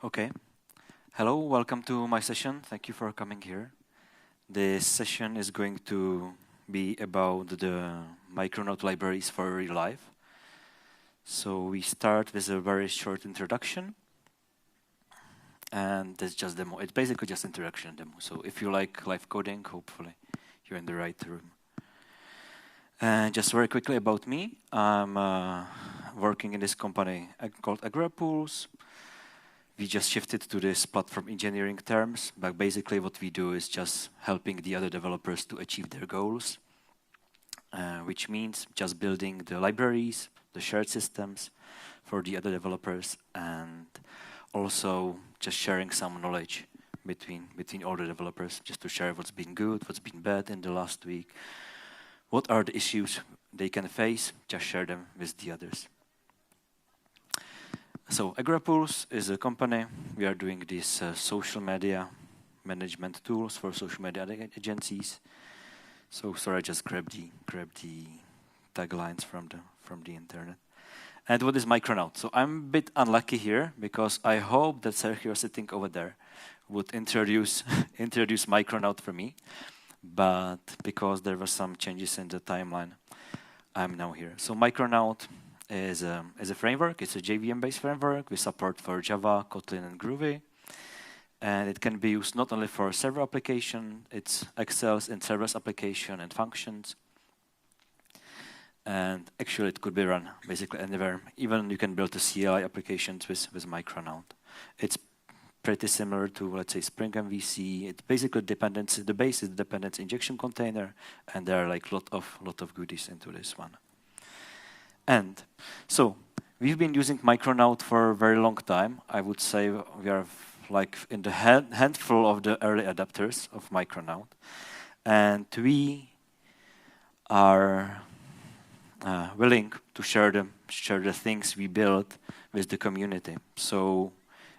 Okay. Hello, welcome to my session. Thank you for coming here. This session is going to be about the Micronaut libraries for real life. So we start with a very short introduction. And that's just demo. It's basically just introduction demo. So if you like live coding, hopefully you're in the right room. And just very quickly about me, I'm working in this company called Agorapulse. We just shifted to this platform engineering terms, but basically what we do is just helping the other developers to achieve their goals, which means just building the libraries, the shared systems for the other developers, and also just sharing some knowledge between all the developers, just to share what's been good, what's been bad in the last week, what are the issues they can face, just share them with the others. So Agorapulse is a company. We are doing these social media management tools for social media agencies. So sorry, I just grabbed the taglines from the internet. And what is Micronaut? So I'm a bit unlucky here because I hope that Sergio sitting over there would introduce Micronaut for me, but because there were some changes in the timeline, I'm now here. So Micronaut is a framework. It's a JVM-based framework with support for Java, Kotlin, and Groovy. And it can be used not only for server application, it excels in serverless application and functions. And actually, it could be run basically anywhere. Even you can build the CLI applications with Micronaut. It's pretty similar to, let's say, Spring MVC. It basically dependency. The base is the dependency injection container, and there are like lot of goodies into this one. And so we've been using Micronaut for a very long time. I would say we are like in the handful of the early adapters of Micronaut, and we are willing to share the things we built with the community. So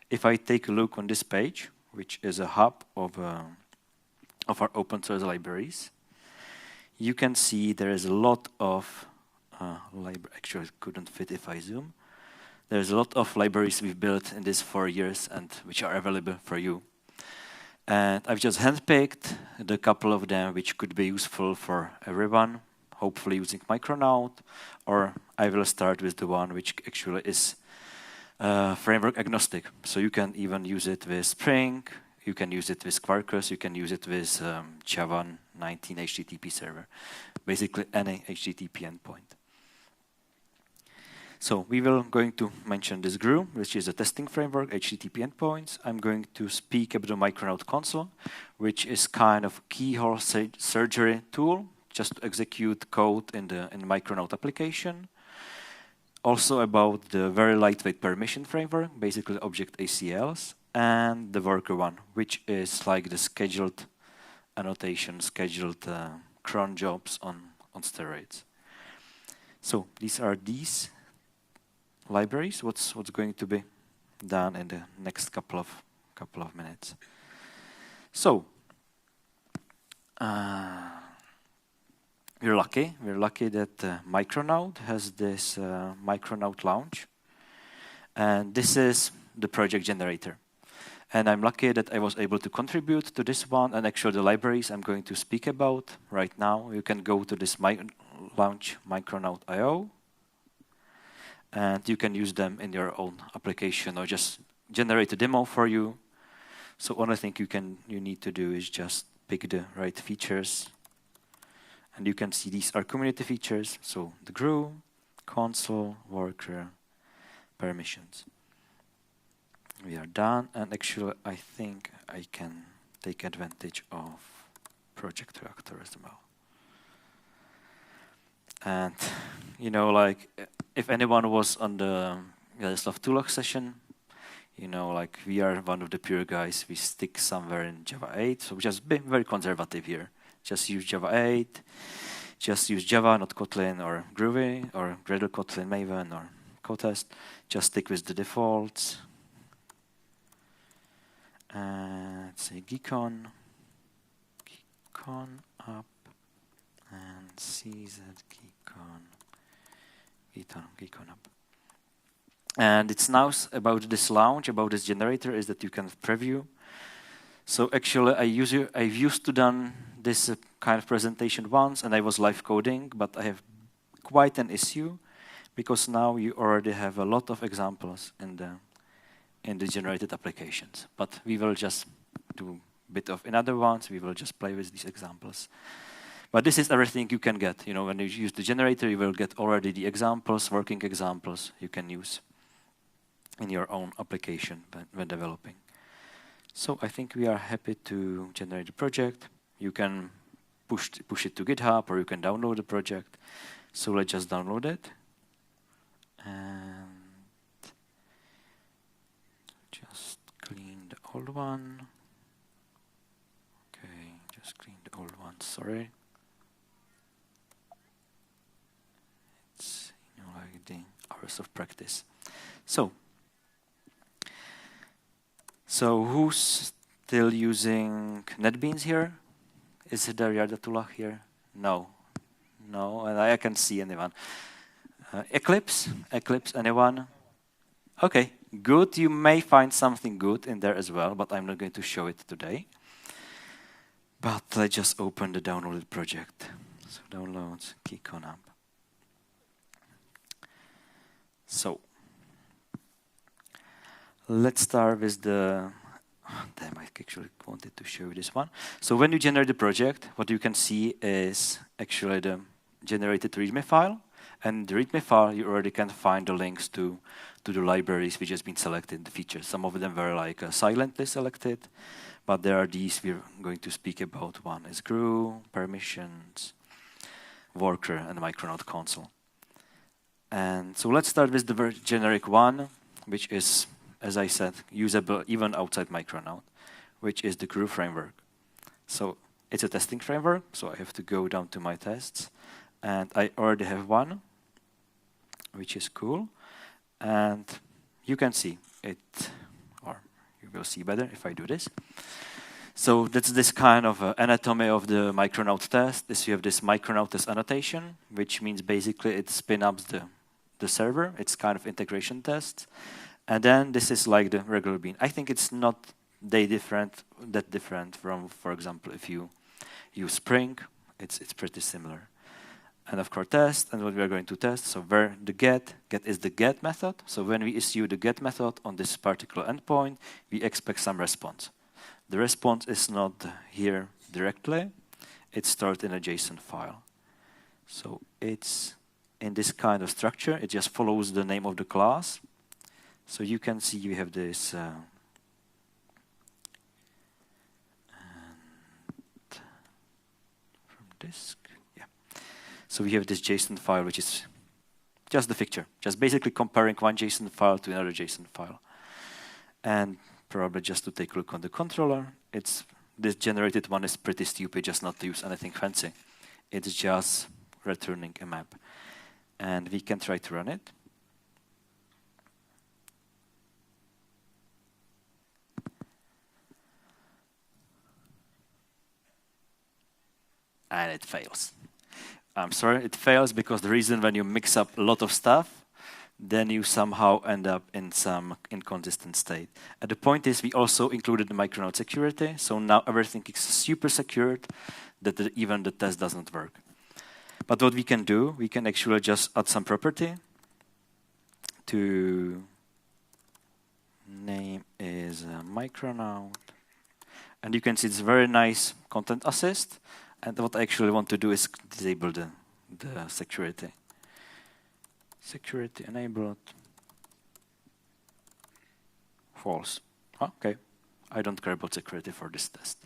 if I take a look on this page, which is a hub of our open source libraries, you can see there is a lot of actually, it couldn't fit if I zoom. There's a lot of libraries we've built in these 4 years and which are available for you. And I've just handpicked the couple of them which could be useful for everyone, hopefully using Micronaut, or I will start with the one which actually is framework agnostic. So you can even use it with Spring, you can use it with Quarkus, you can use it with Java 19 HTTP server, basically any HTTP endpoint. So we will going to mention this GRU, which is a testing framework, HTTP endpoints. I'm going to speak about the Micronaut Console, which is kind of keyhole surgery tool, just to execute code in the Micronaut application. Also about the very lightweight permission framework, basically object ACLs, and the worker one, which is like the scheduled annotation, scheduled cron jobs on steroids. So these are these libraries. What's going to be done in the next couple of minutes. So we're lucky that Micronaut has this Micronaut launch, and this is the project generator. And I'm lucky that I was able to contribute to this one, and actually the libraries I'm going to speak about right now. You can go to this launch Micronaut.io, and you can use them in your own application or just generate a demo for you. So only thing you need to do is just pick the right features. And you can see these are community features. So the GRU, console, worker, permissions. We are done, and actually I think I can take advantage of Project Reactor as well. And you know, like if anyone was on the Yaroslav Tulach session, you know, like we are one of the pure guys. We stick somewhere in Java 8, so just be very conservative here. Just use Java 8. Just use Java, not Kotlin or Groovy or Gradle Kotlin, Maven or Kotest. Just stick with the defaults. Let's say GeeCON up, and CZ GeeCON up. And it's nice about this launch, about this generator, is that you can preview. So actually, I've used to done this kind of presentation once, and I was live coding, but I have quite an issue, because now you already have a lot of examples in the generated applications. But we will just do a bit of another ones. We will just play with these examples. But this is everything you can get. You know, when you use the generator, you will get already the examples, working examples you can use in your own application when developing. So I think we are happy to generate the project. You can push it to GitHub, or you can download the project. So let's just download it. And just clean the old one. Okay, just clean the old one, sorry. It's, you know, like the hours of practice. So who's still using NetBeans here? Is there Yardatullah here? No, and I can see anyone. Eclipse, anyone? Okay, good. You may find something good in there as well, but I'm not going to show it today. But let's just open the downloaded project. So downloads GeeCON app. So let's start with the, damn, I actually wanted to show you this one. So when you generate the project, what you can see is actually the generated README file. And the README file, you already can find the links to the libraries which has been selected, the features. Some of them were like silently selected, but there are these we're going to speak about. One is Permissions, Worker, and Micronaut Console. And so let's start with the very generic one, which is, as I said, usable even outside Micronaut, which is the Groove framework. So it's a testing framework, so I have to go down to my tests. And I already have one, which is cool. And you can see it, or you will see better if I do this. So that's this kind of anatomy of the Micronaut test. Is you have this Micronaut test annotation, which means basically it spin up the server. It's kind of integration test. And then this is like the regular bean. I think it's not that different from, for example, if you use Spring, it's pretty similar. And of course test, and what we are going to test, so where the get is the get method. So when we issue the get method on this particular endpoint, we expect some response. The response is not here directly, it's stored in a JSON file. So it's in this kind of structure, it just follows the name of the class. So you can see you have this from disk. So we have this JSON file, which is just the picture, just basically comparing one JSON file to another JSON file. And probably just to take a look on the controller, this generated one is pretty stupid, just not to use anything fancy. It's just returning a map. And we can try to run it. And it fails. I'm sorry, it fails because the reason when you mix up a lot of stuff, then you somehow end up in some inconsistent state. And the point is we also included the Micronaut security, so now everything is super secured that even the test doesn't work. But what we can do, we can actually just add some property to name is Micronaut. And you can see it's very nice content assist. And what I actually want to do is disable the security. Security enabled. False. Okay. I don't care about security for this test.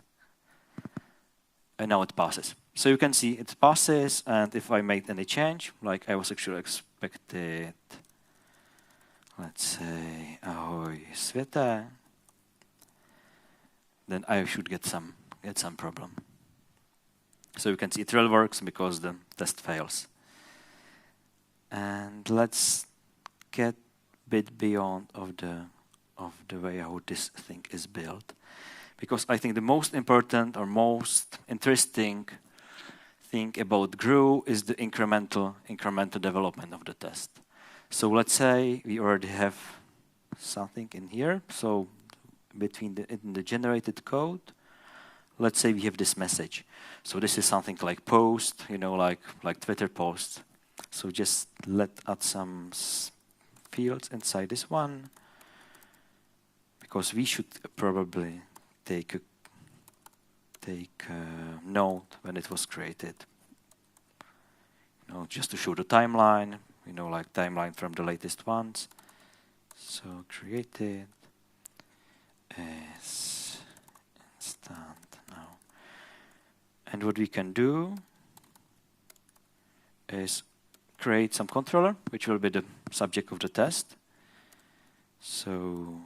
And now it passes. So you can see it passes, and if I make any change, like I was actually expected, let's say, ahoy Sveta, then I should get some problem. So you can see it really works because the test fails. And let's get a bit beyond of the way how this thing is built. Because I think the most important or most interesting thing about Groove is the incremental development of the test. So let's say we already have something in here. So between in the generated code, let's say we have this message. So this is something like post, like Twitter post. So just add some fields inside this one, because we should probably take a note when it was created. Just to show the timeline, like timeline from the latest ones. So created is instant now. And what we can do is create some controller, which will be the subject of the test. So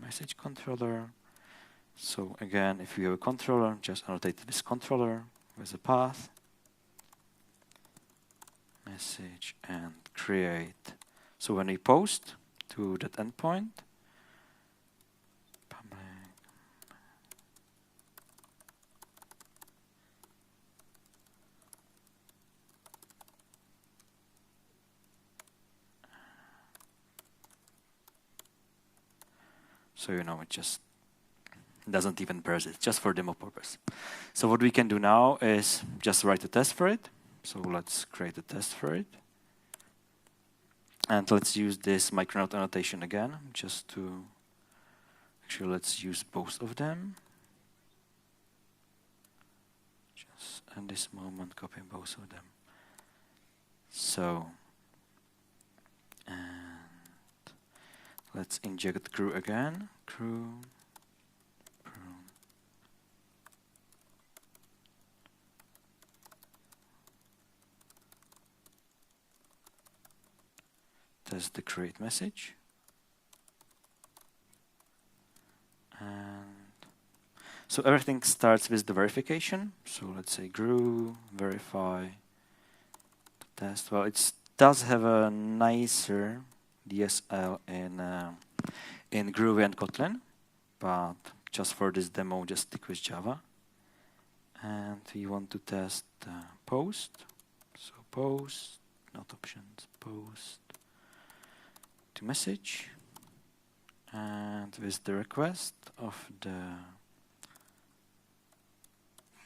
message controller. So again, if you have a controller, just annotate this controller with a path, message, and create. So when we post to that endpoint, public, so it just doesn't even parse it, just for demo purpose. So what we can do now is just write a test for it. So let's create a test for it. And let's use this Micronaut annotation again, just to, actually let's use both of them. Just at this moment, copy both of them. So, and let's inject crew again, crew. Test the create message. And so everything starts with the verification. So let's say grew, verify, test. Well, it does have a nicer DSL in Groovy and Kotlin, but just for this demo, just stick with Java. And we want to test post. So post, not options, post to message, and with the request of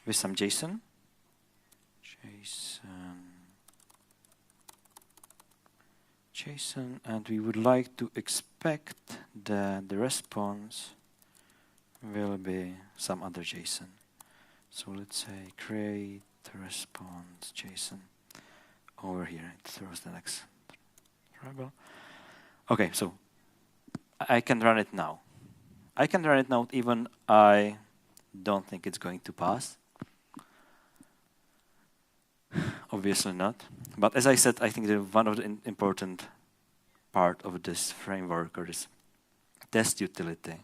with some JSON, and we would like to expect that the response will be some other JSON. So let's say create response JSON over here. It throws the next variable. Okay, so I can run it now. I can run it now even I don't think it's going to pass. Obviously not. But as I said, I think that one of the important part of this framework or this test utility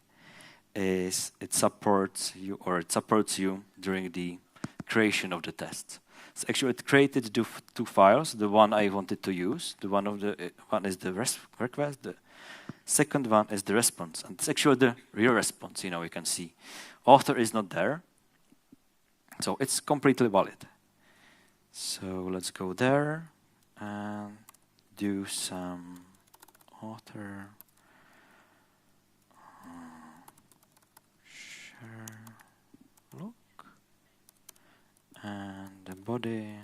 is it supports you during the creation of the tests. So actually, it created two files. The one I wanted to use, one is the request. The second one is the response, and it's actually the real response. You can see, author is not there, so it's completely valid. So let's go there and do some author share look, and the body,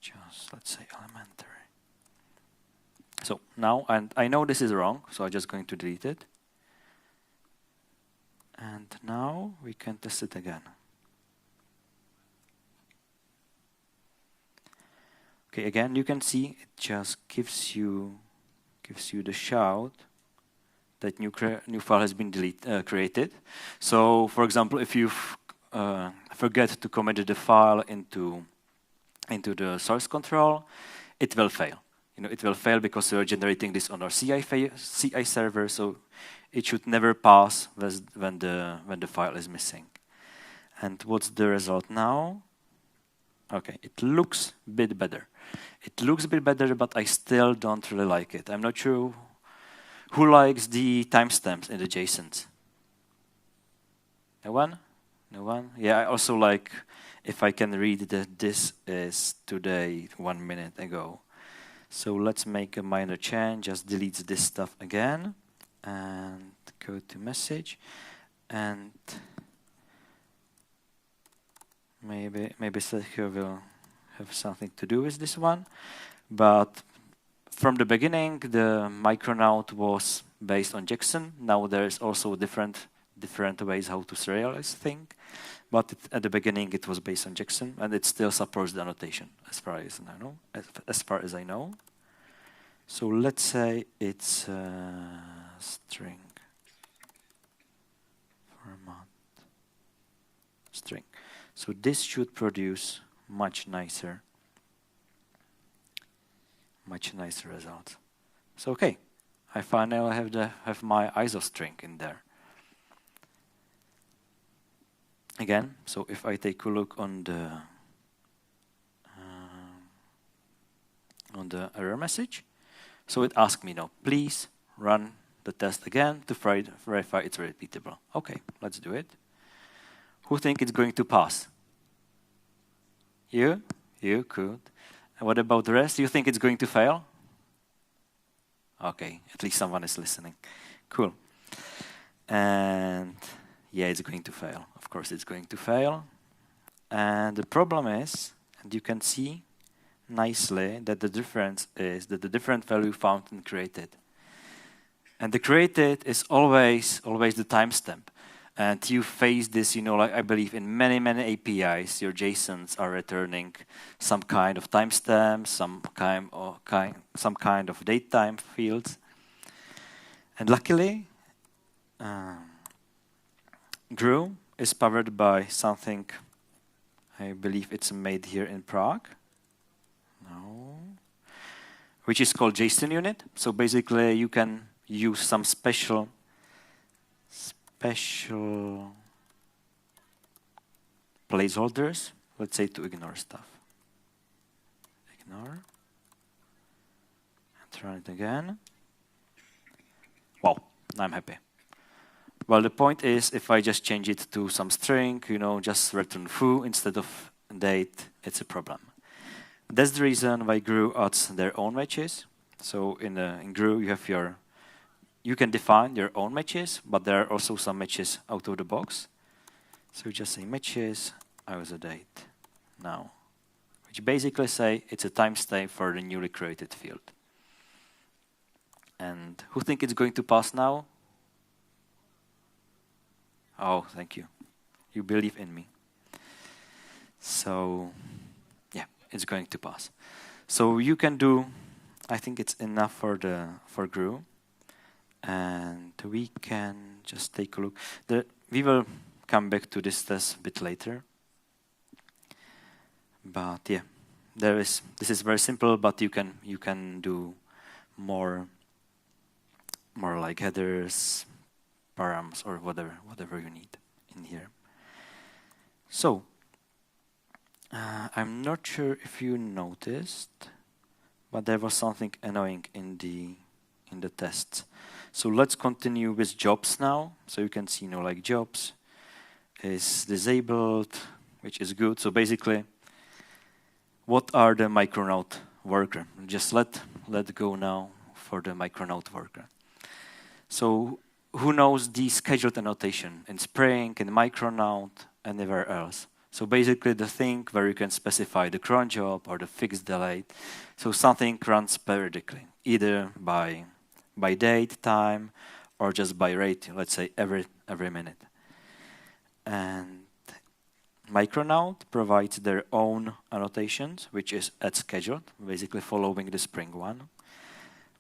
just let's say elementary. So now, and I know this is wrong, so I'm just going to delete it. And now we can test it again. Okay, again, you can see it just gives you the shout that new file has been created. So, for example, if you forget to commit the file into the source control, it will fail. It will fail because we are generating this on our CI server, so it should never pass when the file is missing. And what's the result now? Okay, it looks a bit better. It looks a bit better, but I still don't really like it. I'm not sure who likes the timestamps in the JSONs. Anyone? No one? Yeah, I also like if I can read that this is today 1 minute ago. So let's make a minor change, just delete this stuff again and go to message, and maybe Sergio will have something to do with this one. But from the beginning, the Micronaut was based on Jackson. Now there's also different ways how to serialize thing. But at the beginning, it was based on Jackson, and it still supports the annotation, as far as I know. As far as I know. So let's say it's a string format string. So this should produce much nicer results. So okay, I finally have my ISO string in there. Again, so if I take a look on the error message, so it asks me now, please run the test again to verify it's repeatable. Okay, let's do it. Who think it's going to pass? You? You could. And what about the rest? You think it's going to fail? Okay, at least someone is listening. Cool. And yeah, it's going to fail. Of course, it's going to fail. And the problem is, and you can see nicely that the difference is that the different value found and created. And the created is always the timestamp. And you face this, you know, like I believe in many APIs, your JSONs are returning some kind of timestamp, some kind of datetime fields. And luckily, GRU is powered by something, I believe it's made here in Prague. No. Which is called JSON unit. So basically you can use some special placeholders, let's say, to ignore stuff. Ignore. And run it again. Wow, I'm happy. Well, the point is, if I just change it to some string, you know, just return foo instead of date, it's a problem. That's the reason why GRU adds their own matches. So in GRU, you can define your own matches, but there are also some matches out of the box. So just say matches, I was a date now, which basically say it's a timestamp for the newly created field. And who think it's going to pass now? Oh, thank you. You believe in me. So yeah, it's going to pass. So you can do, I think it's enough for GRU. And we can just take a look. We will come back to this test a bit later. But yeah, this is very simple, but you can do more like headers, params, or whatever you need in here. So I'm not sure if you noticed, but there was something annoying in the tests. So let's continue with jobs now. So you can see, you know, like jobs is disabled, which is good. So basically, what are the Micronaut Worker? Just let go now for the Micronaut Worker. So who knows the scheduled annotation in Spring, in Micronaut, anywhere else? So basically the thing where you can specify the cron job or the fixed delay. So something runs periodically, either by date, time, or just by rate, let's say every minute. And Micronaut provides their own annotations, which is at scheduled, basically following the Spring one.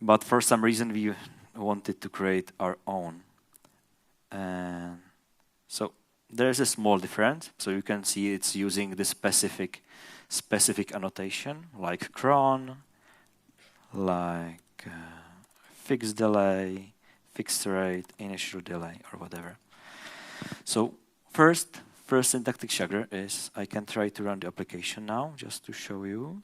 But for some reason, we wanted to create our own. And so there's a small difference. So you can see it's using the specific annotation, like cron, like fixed delay, fixed rate, initial delay, or whatever. So first syntactic sugar is I can try to run the application now, just to show you.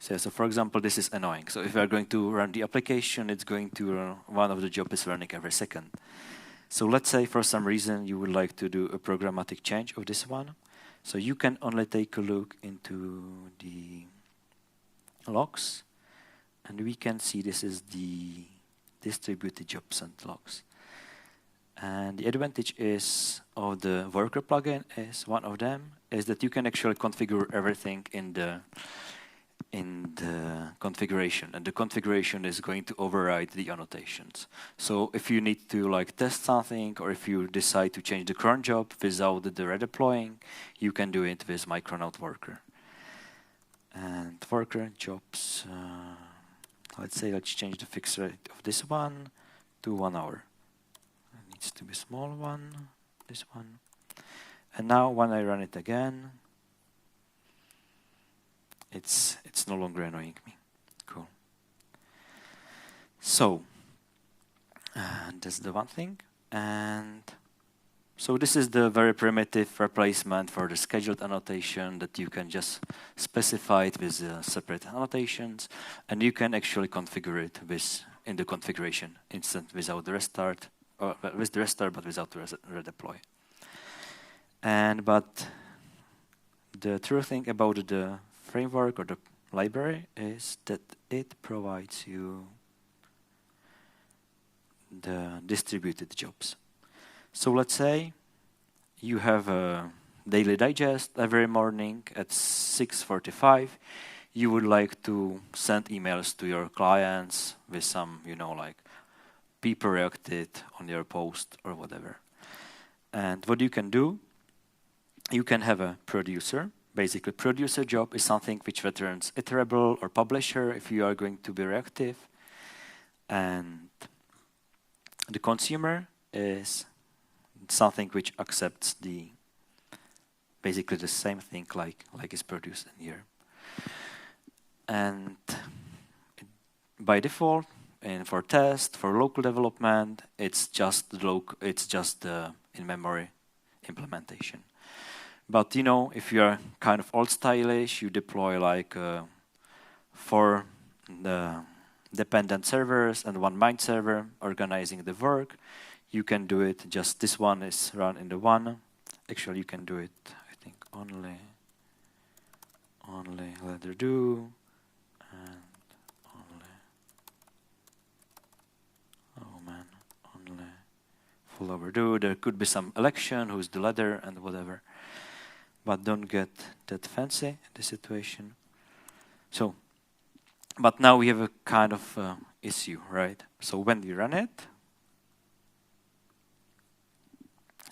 So for example, this is annoying. So if we are going to run the application, it's going to one of the jobs is running every second. So let's say for some reason you would like to do a programmatic change of this one. So you can only take a look into the logs, and we can see this is the distributed jobs and logs. And the advantage is of the worker plugin is one of them is that you can actually configure everything in the configuration, and the configuration is going to override the annotations. So if you need to like test something, or if you decide to change the current job without the redeploying, you can do it with Micronaut Worker. And worker jobs, let's change the fixed rate of this one to 1 hour. It needs to be small one, this one. And now when I run it again, it's no longer annoying me. Cool. So that's the one thing. And so this is the very primitive replacement for the scheduled annotation that you can just specify it with separate annotations, and you can actually configure it in the configuration instant without the restart, or with the restart but without the redeploy. But the true thing about the framework or the library is that it provides you the distributed jobs. So let's say you have a daily digest every morning at 6:45. You would like to send emails to your clients with some, like people reacted on your post or whatever. And what you can do, you can have a producer. Basically, producer job is something which returns iterable or publisher if you are going to be reactive. And the consumer is something which accepts basically the same thing like is produced in here. And by default, and for test, for local development, it's just the in-memory implementation. But if you are kind of old stylish, you deploy like 4 dependent servers and 1 main server organizing the work. You can do it. Just this one is run in the one. Actually, you can do it. I think only letter do and only. Oh man, only full overdo. There could be some election, who's the leader and whatever. But don't get that fancy in this situation. So, but now we have a kind of issue, right? So when we run it,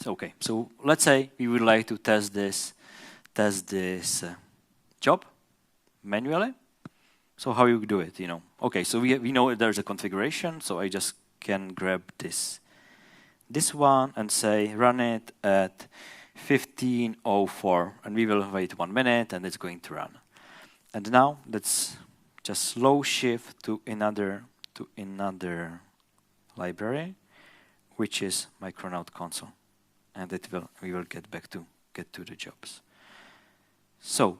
okay. So let's say we would like to test this job manually. So how you do it? Okay. So we know there's a configuration. So I just can grab this one and say run it at 15:04, and we will wait 1 minute, and it's going to run. And now let's just slow shift to another library, which is Micronaut Console, and we will get to the jobs. So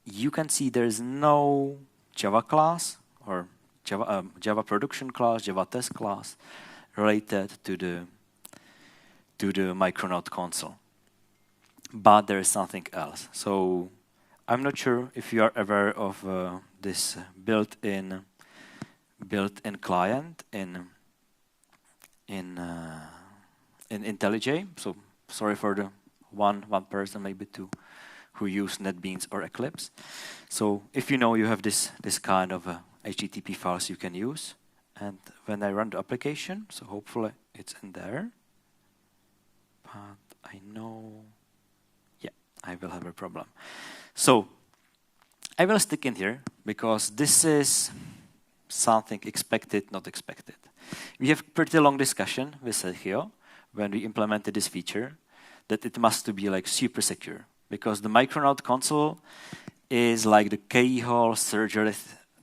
you can see there is no Java class or Java production class, Java test class related to the Micronaut Console. But there is something else. So I'm not sure if you are aware of this built-in client in IntelliJ. So sorry for the one person, maybe two, who use NetBeans or Eclipse. So if you have this kind of HTTP files you can use. And when I run the application, so hopefully it's in there. But I know, yeah, I will have a problem. So I will stick in here because this is something expected, not expected. We have pretty long discussion with Sergio when we implemented this feature that it must be like super secure, because the Micronaut Console is like the keyhole surgery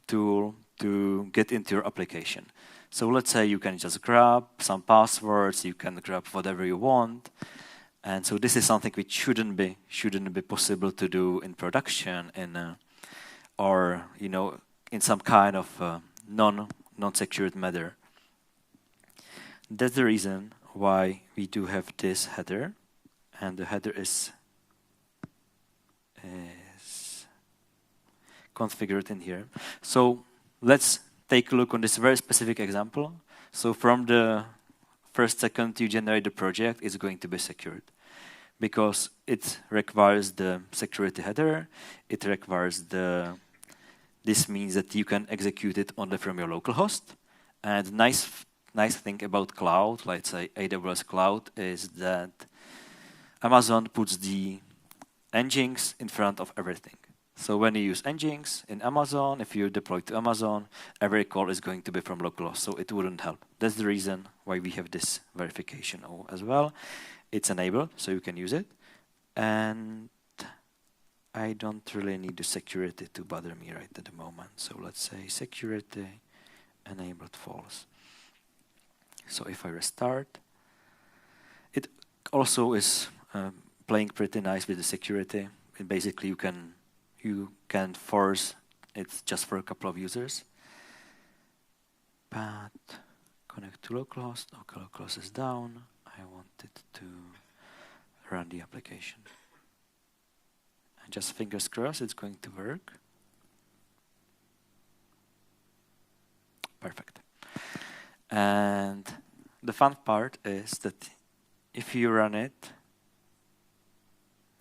tool to get into your application. So let's say you can just grab some passwords, you can grab whatever you want, and so this is something which shouldn't be possible to do in production or in some kind of non-secured manner. That's the reason why we do have this header, and the header is configured in here. So let's take a look on this very specific example. So from the first second you generate the project, it's going to be secured because it requires the security header. It requires this means that you can execute it only from your local host. And nice thing about cloud, let's say AWS cloud, is that Amazon puts the engines in front of everything. So when you use engines in Amazon, if you deploy to Amazon, every call is going to be from localhost, so it wouldn't help. That's the reason why we have this verification as well. It's enabled, so you can use it. And I don't really need the security to bother me right at the moment. So let's say security enabled false. So if I restart, it also is playing pretty nice with the security. And basically, you can force it just for a couple of users. But connect to localhost. Okay, localhost is down. I want it to run the application. And just fingers crossed it's going to work. Perfect. And the fun part is that if you run it,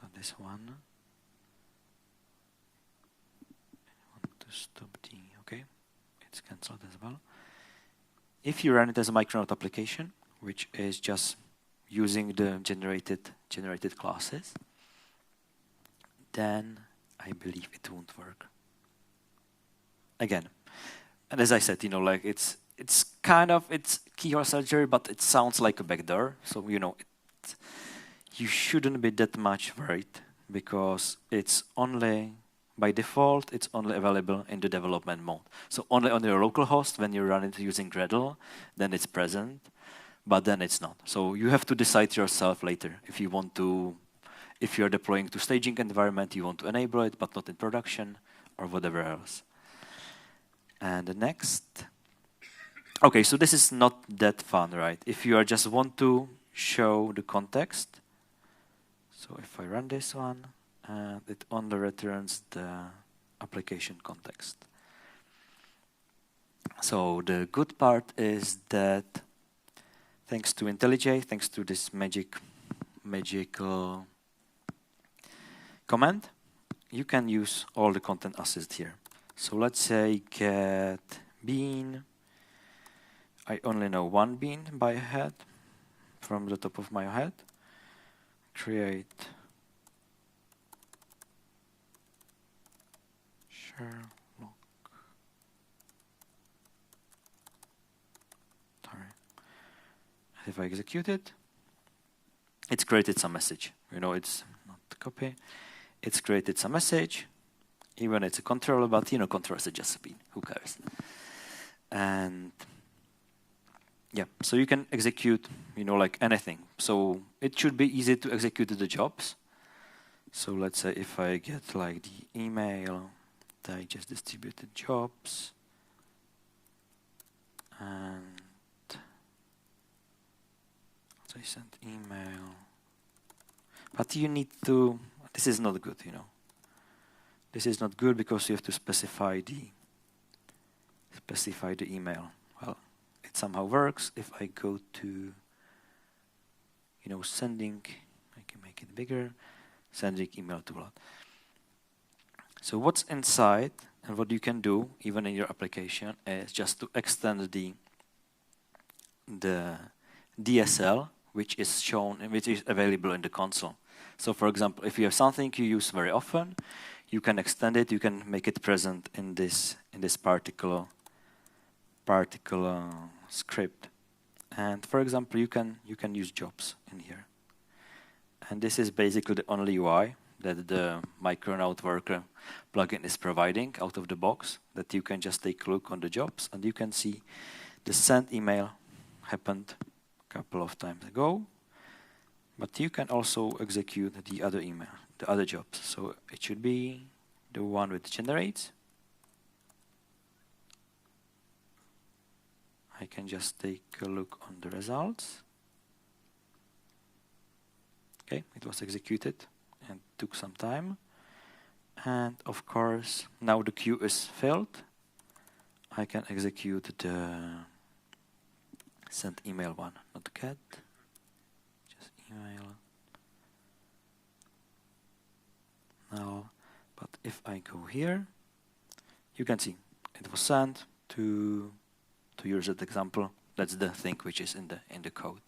not this one, I want to stop the, okay, it's cancelled as well. If you run it as a Micronaut application, which is just using the generated classes, then I believe it won't work. Again, and as I said, like it's keyhole surgery, but it sounds like a backdoor. So you shouldn't be that much worried because it's only by default it's only available in the development mode. So only on your local host when you run it using Gradle, then it's present, but then it's not. So you have to decide yourself later if you want to. If you're deploying to staging environment, you want to enable it, but not in production or whatever else. And the next. Okay, so this is not that fun, right? If you just want to show the context. So if I run this one, it only returns the application context. So the good part is that thanks to IntelliJ, thanks to this magical command, you can use all the content assets here. So let's say get bean. I only know one bean by head from the top of my head. Create Sherlock. Sorry. If I execute it, it's created some message. It's not the copy. It's created some message. Even it's a controller, but controller is just a bean. Who cares? And yeah, so you can execute, like anything. So it should be easy to execute the jobs. So let's say if I get like the email that I just distributed jobs, and so I sent email, but you need to. This is not good, This is not good because you have to specify the email. Well, it somehow works. If I go to, sending, I can make it bigger, sending email to Vlad. So what's inside and what you can do, even in your application, is just to extend the DSL, which is shown, which is available in the console. So for example, if you have something you use very often, you can extend it, you can make it present in this particular script. And for example, you can use jobs in here. And this is basically the only UI that the Micronaut Worker plugin is providing out of the box, that you can just take a look on the jobs and you can see the send email happened a couple of times ago. But you can also execute the other email, the other jobs. So it should be the one which generates, I can just take a look on the results. Okay, it was executed and took some time. And of course, now the queue is filled. I can execute the send email one, not get, just email. Now, but if I go here, you can see it was sent to use that example. That's the thing which is in the code.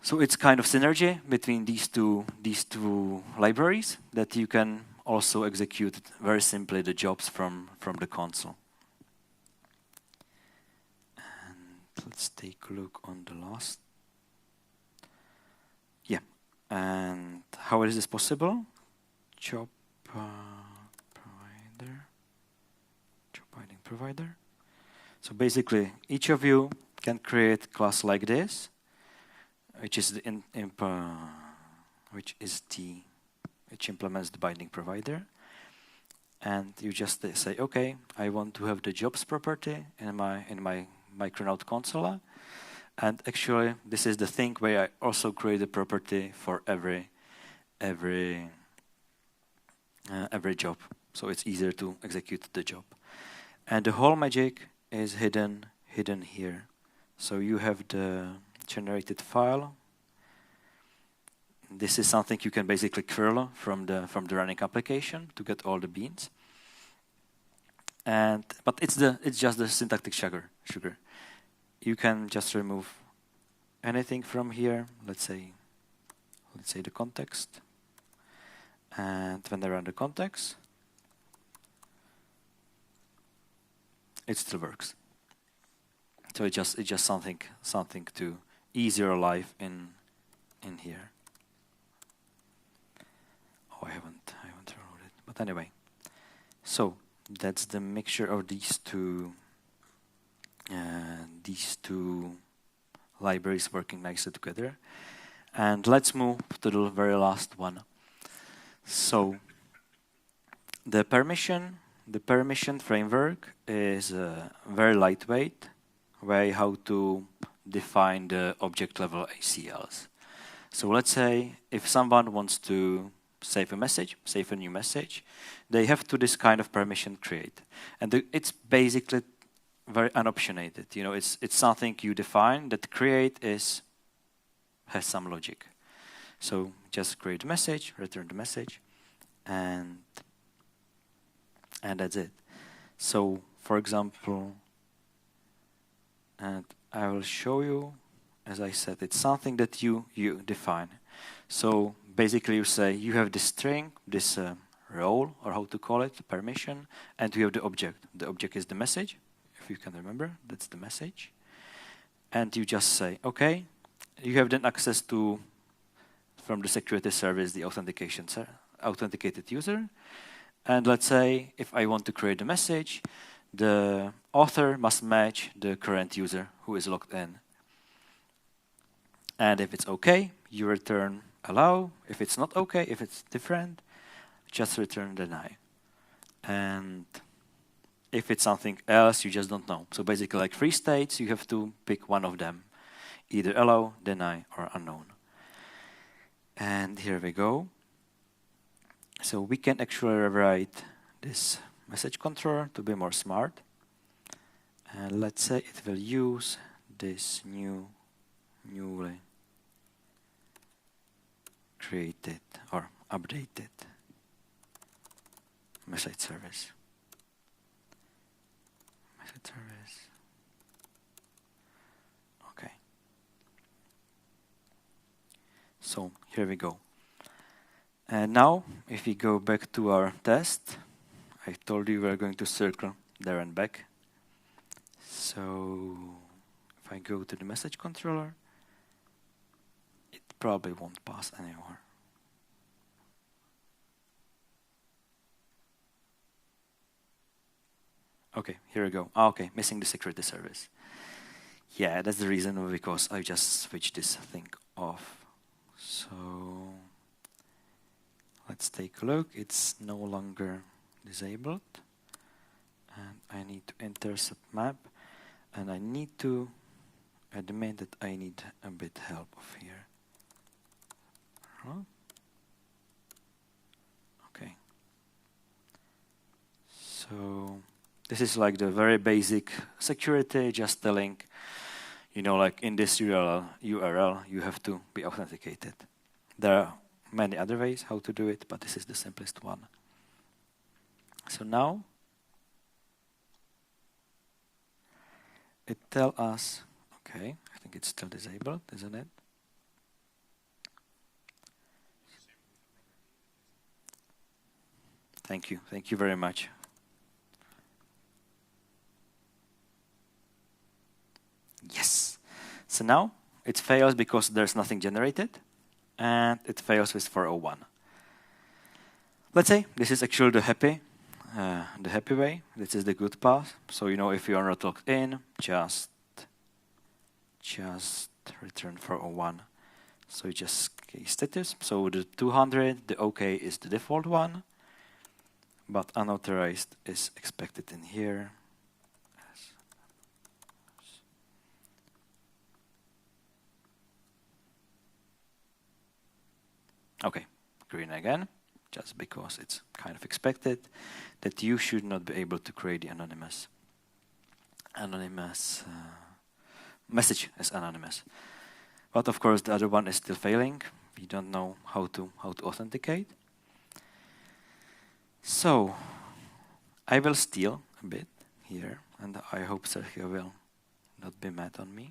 So it's kind of synergy between these two libraries that you can also execute very simply the jobs from the console. And let's take a look on the last. Yeah, and how is this possible? Job binding provider. So basically, each of you can create class like this, which implements the binding provider, and you just say, okay, I want to have the jobs property in my Micronaut Console, and actually this is the thing where I also create a property for every job, so it's easier to execute the job, and the whole magic is hidden here. So you have the generated file. This is something you can basically curl from the running application to get all the beans. But it's just the syntactic sugar. You can just remove anything from here. Let's say the context. And when I run the context, it still works. So it's just something to ease your life in here. Oh, I haven't reloaded. But anyway, so that's the mixture of these two libraries working nicely together. And let's move to the very last one. So the permission framework is very lightweight way how to define the object level ACLs. So let's say if someone wants to save a new message, they have to this kind of permission create. And it's basically very unopinionated. You know, it's something you define that create has some logic. So just create a message, return the message, and that's it. So for example, and I will show you, as I said, it's something that you define. So basically you say you have this string, this role, or how to call it, permission, and you have the object. The object is the message, if you can remember, that's the message. And you just say, okay, you have then access to, from the security service, the authenticated user. And let's say if I want to create a message, the author must match the current user who is logged in. And if it's okay, you return allow. If it's not okay, if it's different, just return deny. And if it's something else, you just don't know. So basically like 3 states, you have to pick one of them, either allow, deny, or unknown. And here we go. So we can actually rewrite this message controller to be more smart. And let's say it will use this newly created or updated message service. Okay. So here we go. And now, if we go back to our test, I told you we're going to circle there and back. So if I go to the message controller, it probably won't pass anymore. Okay, here we go. Okay, missing the security service. Yeah, that's the reason, because I just switched this thing off. So let's take a look. It's no longer disabled. And I need to enter submap. And I need to admit that I need a bit help of here. Huh? Okay. So this is like the very basic security, just telling, you know, like in this URL, you have to be authenticated. There are many other ways how to do it, but this is the simplest one. So now it tells us, okay, I think it's still disabled, isn't it? Thank you very much. Yes. So now it fails because there's nothing generated, and it fails with 401. Let's say this is actually the happy way. This is the good path. So you know, if you are not logged in, just return 401. So you just case status. So the 200, the OK is the default one, but unauthorized is expected in here. Okay, green again, just because it's kind of expected that you should not be able to create the anonymous message as anonymous. But of course, the other one is still failing. We don't know how to authenticate. So I will steal a bit here, and I hope Sergio will not be mad on me,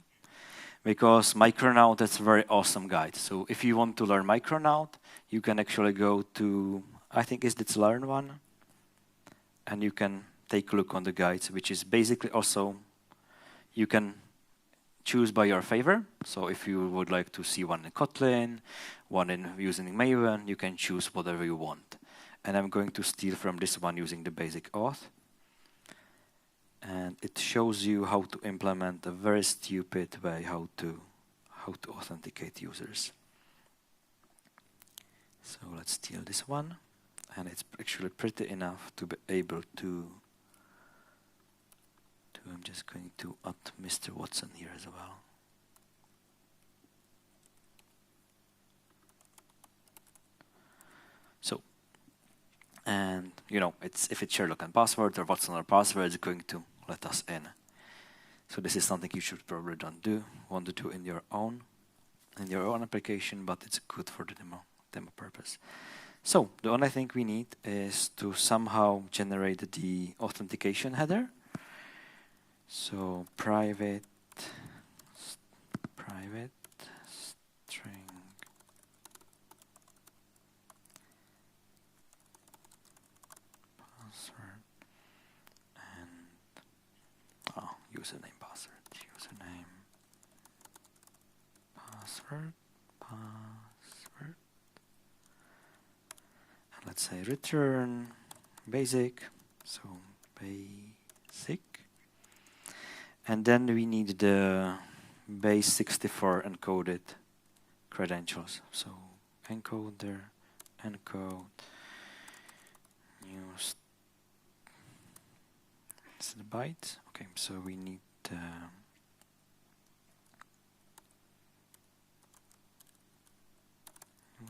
because Micronaut is a very awesome guide. So if you want to learn Micronaut, you can actually go to, I think it's this learn one, and you can take a look on the guides, which is basically also, you can choose by your favor. So if you would like to see one in Kotlin, one in using Maven, you can choose whatever you want. And I'm going to steal from this one using the basic auth. And it shows you how to implement a very stupid way how to authenticate users. So let's steal this one, and it's actually pretty enough to be able to I'm just going to add Mr. Watson here as well. So, and you know, if it's Sherlock and password or Watson or password, it's going to let us in. So this is something you should probably want to do in your own application, but it's good for the demo purpose. So the only thing we need is to somehow generate the authentication header. So private string password and username password, and let's say return basic, so basic, and then we need the base 64 encoded credentials. So encoder, encode, use the bytes. Okay, so we need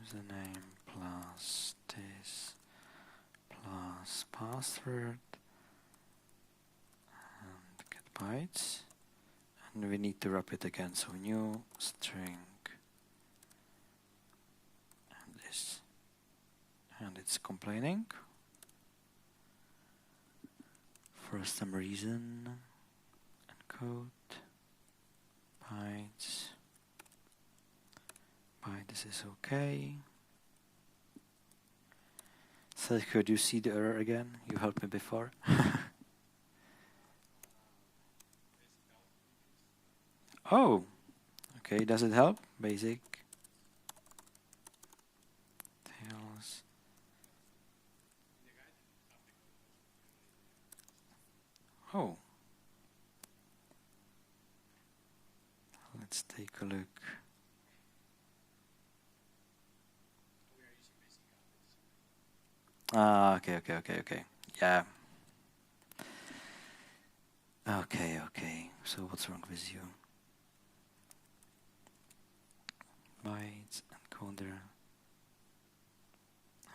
username plus this plus password and get bytes, and we need to wrap it again, so new string and this, and it's complaining for some reason. Encode bytes. This is okay. Sergio, do you see the error again? You helped me before. Oh, okay. Does it help? Basic. Tails. Oh. Let's take a look. Okay. Yeah. Okay, okay. So what's wrong with you? Bytes, encoder,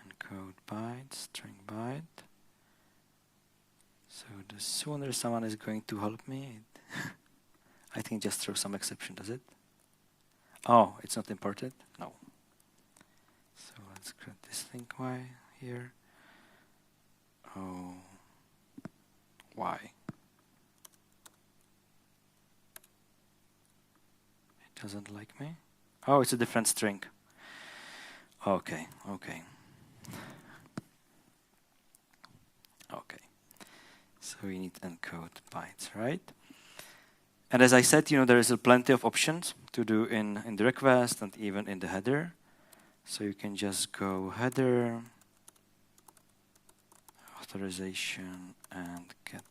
encode byte, string byte. So the sooner someone is going to help me, I think just throw some exception, does it? Oh, it's not imported? No. So let's create this thing Y here. Oh, why? It doesn't like me. Oh, it's a different string. Okay, okay. Okay. So we need encode bytes, right? And as I said, there is plenty of options to do in the request and even in the header. So you can just go header, authorization, and get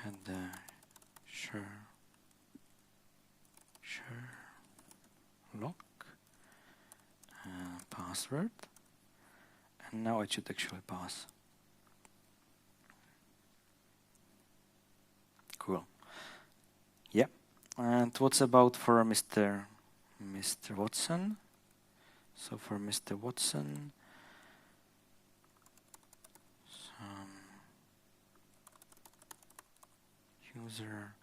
header, sure, lock, password. And now it should actually pass. Cool. Yeah. And what's about for Mr. Watson? So for Mr. Watson, some user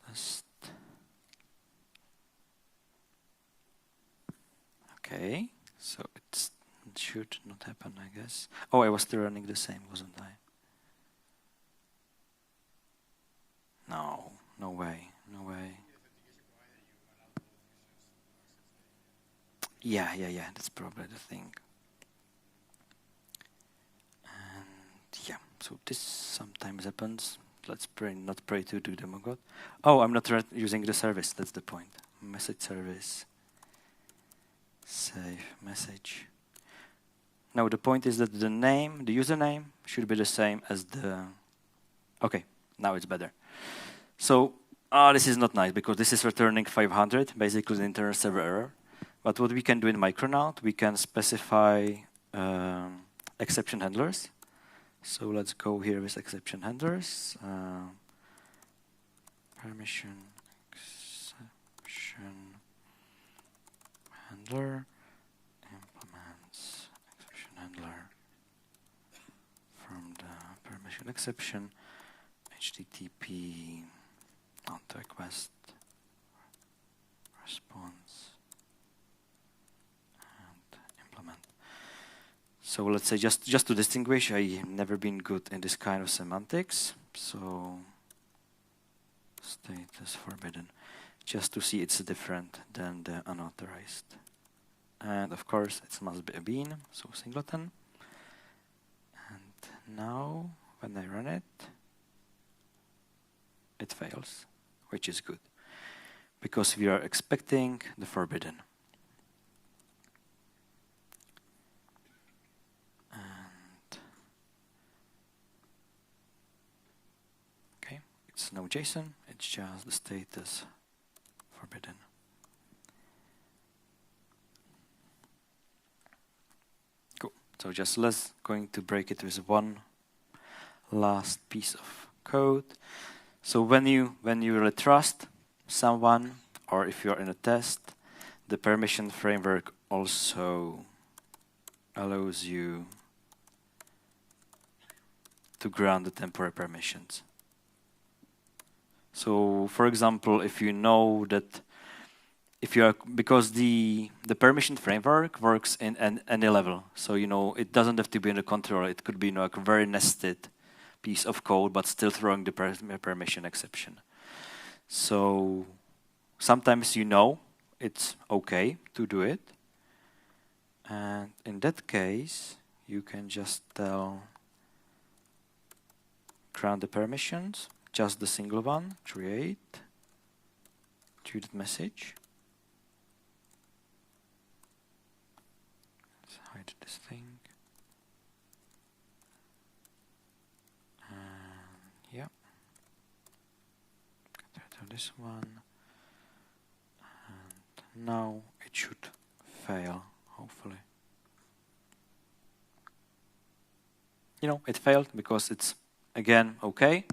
list. Okay. So it should not happen, I guess. Oh, I was still running the same, wasn't I? No, no way, no way. Yeah, that's probably the thing. And yeah, so this sometimes happens. Let's not pray to do demo God. Oh, I'm not using the service, that's the point. Message service. Save message. Now the point is that the username should be the same as the... Okay, now it's better. So, this is not nice because this is returning 500, basically the internal server error. But what we can do in Micronaut, we can specify exception handlers. So let's go here with exception handlers. Permission exception handler implements exception handler from the permission exception HTTP not request response and implement. So let's say just to distinguish, I've never been good in this kind of semantics. So status forbidden, just to see it's different than the unauthorized. And of course it must be a bean, so singleton. And now when I run it, it fails, which is good, because we are expecting the forbidden. And okay, it's no JSON, it's just the status forbidden. Cool. So just going to break it with one last piece of code. So when you really trust someone, or if you're in a test, the permission framework also allows you to grant the temporary permissions. So for example, if you know that because the permission framework works in any level, so it doesn't have to be in the controller, it could be like a very nested piece of code, but still throwing the permission exception. So sometimes it's okay to do it. And in that case, you can just tell grant the permissions, just the single one, create that message. Let's hide this thing. Yeah. Get rid of this one. And now it should fail, hopefully. It failed because it's again, okay,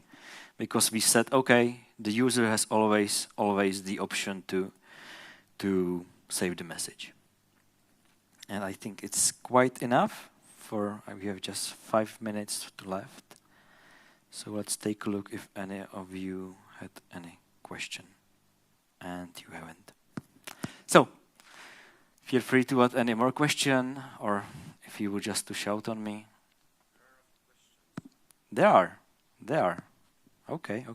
because we said, okay, the user has always the option to save the message. And I think it's quite enough for, we have just 5 minutes left. So let's take a look if any of you had any question. And you haven't. So, feel free to add any more question, or if you would just to shout on me. There are. Okay.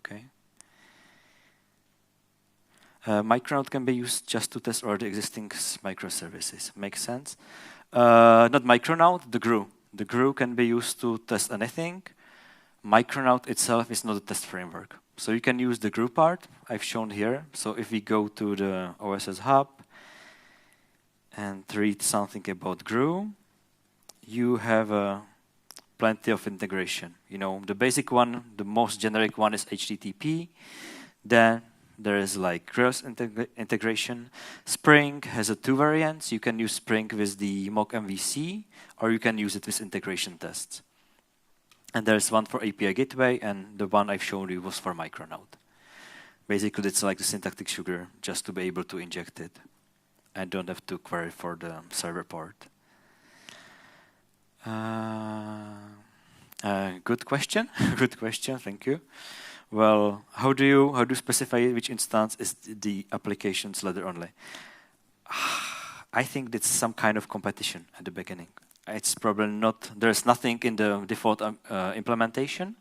Micronaut can be used just to test all the existing microservices. Makes sense? Not Micronaut, the GRU. The GRU can be used to test anything. Micronaut itself is not a test framework. So you can use the GRU part I've shown here. So if we go to the OSS hub and read something about GRU, you have plenty of integration. You know, the basic one, the most generic one is HTTP. Then there is like cross integration. Spring has 2 variants. You can use Spring with the mock MVC, or you can use it with integration tests. And there's one for API gateway, and the one I've shown you was for Micronaut. Basically, it's like the syntactic sugar, just to be able to inject it. I don't have to query for the server port. Good question. Good question. Thank you. Well, how do you specify which instance is the application's ladder only? I think that's some kind of competition at the beginning. It's probably not, there's nothing in the default implementation,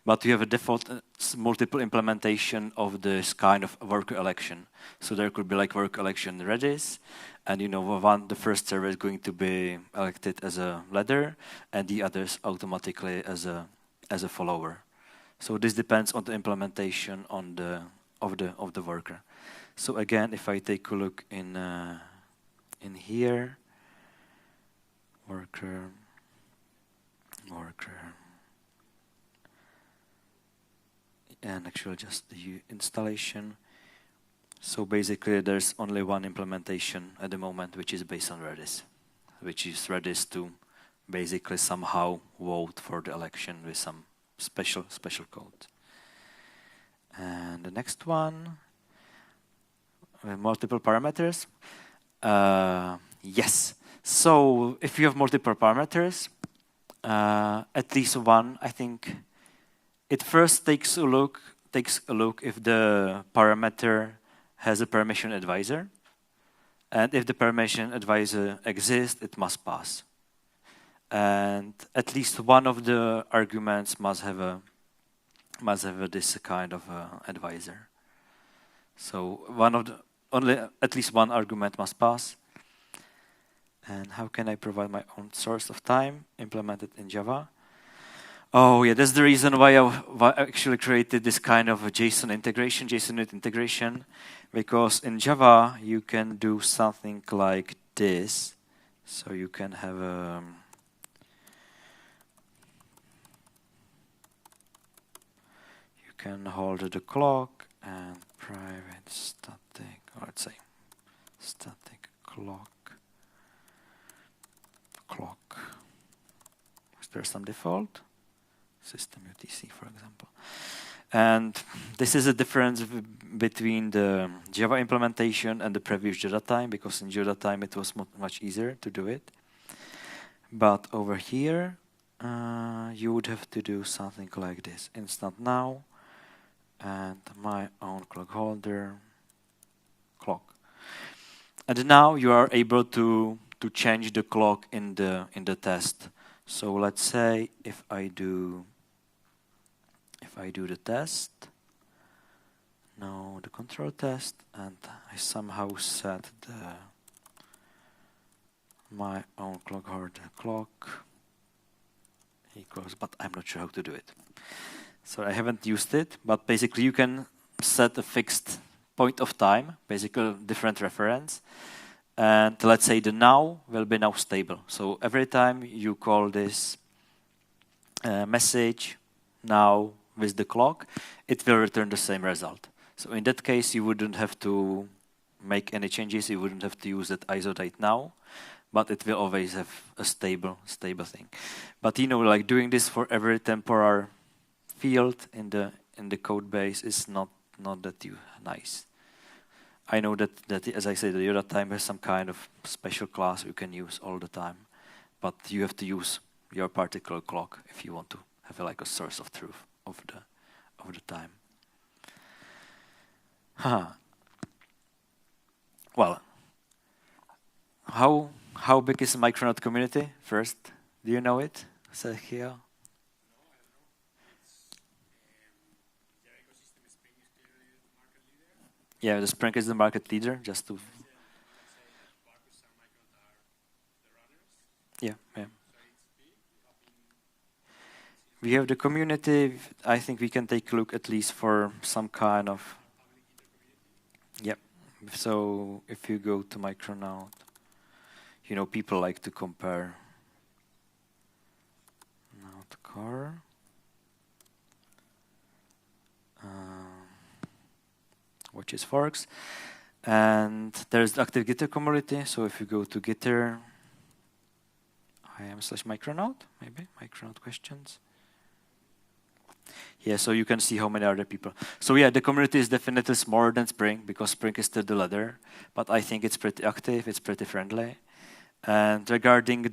but you have a default multiple implementation of this kind of worker election. So there could be like worker election Redis, and you know, the first server is going to be elected as a ladder, and the others automatically as a follower. So this depends on the implementation of the worker. So again, if I take a look in here, worker, and actually just the installation. So basically there's only one implementation at the moment, which is based on Redis, which is Redis to basically somehow vote for the election with some special code. And the next one, multiple parameters. Yes. So if you have multiple parameters, at least one, I think it first takes a look if the parameter has a permission advisor, and if the permission advisor exists, it must pass. And at least one of the arguments must have this kind of advisor. So at least one argument must pass. And how can I provide my own source of time implemented in Java? Oh yeah, that's the reason why I actually created this kind of a JSON unit integration, because in Java you can do something like this. So you can have you can hold the clock and private static, or let's say static clock. Is there some default? System UTC, for example. And this is a difference between the Java implementation and the previous Java time, because in Java time it was much easier to do it. But over here, you would have to do something like this. Instant now, and my own clock holder, clock. And now you are able to change the clock in the test. So let's say if I do the test, now the control test, and I somehow set my own clock holder clock equals, but I'm not sure how to do it. So I haven't used it, but basically you can set a fixed point of time, basically different reference. And let's say the now will be now stable. So every time you call this message now with the clock, it will return the same result. So in that case, you wouldn't have to make any changes. You wouldn't have to use that ISO date now, but it will always have a stable thing. But you know, like doing this for every temporal field in the code base is not that nice. I know that as I said, the runtime has some kind of special class you can use all the time, but you have to use your particular clock if you want to have like a source of truth of the time. Well, how big is the Micronaut community? First, do you know it, Sergio? Yeah, the Spring is the market leader, just to... Yeah. We have the community. I think we can take a look at least for some kind of... Yep. So if you go to Micronaut, you know, people like to compare. Not car. Watches forks. And there's the active Gitter community. So if you go to Gitter, IAM/Micronaut, maybe, Micronaut questions. Yeah, so you can see how many other people. So yeah, the community is definitely smaller than Spring because Spring is still the leader, but I think it's pretty active, it's pretty friendly. And regarding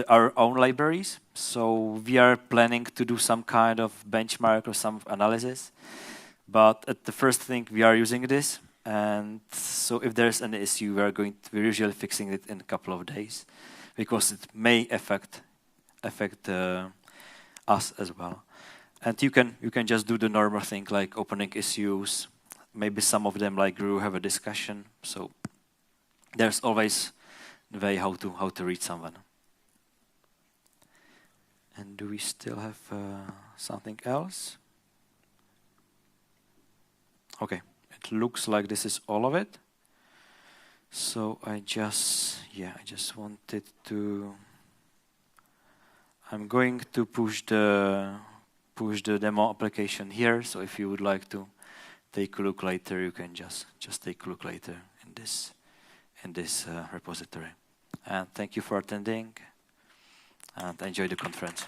our own libraries, so we are planning to do some kind of benchmark or some analysis, but at the first thing we are using this, and so if there's an issue, we're usually fixing it in a couple of days, because it may affect us as well. And you can just do the normal thing like opening issues. Maybe some of them like Guru have a discussion. So there's always a way how to reach someone. And do we still have something else? Okay, it looks like this is all of it. So I just wanted to. I'm going to push the demo application here. So if you would like to take a look later, you can just take a look later in this repository. And thank you for attending, and enjoy the conference.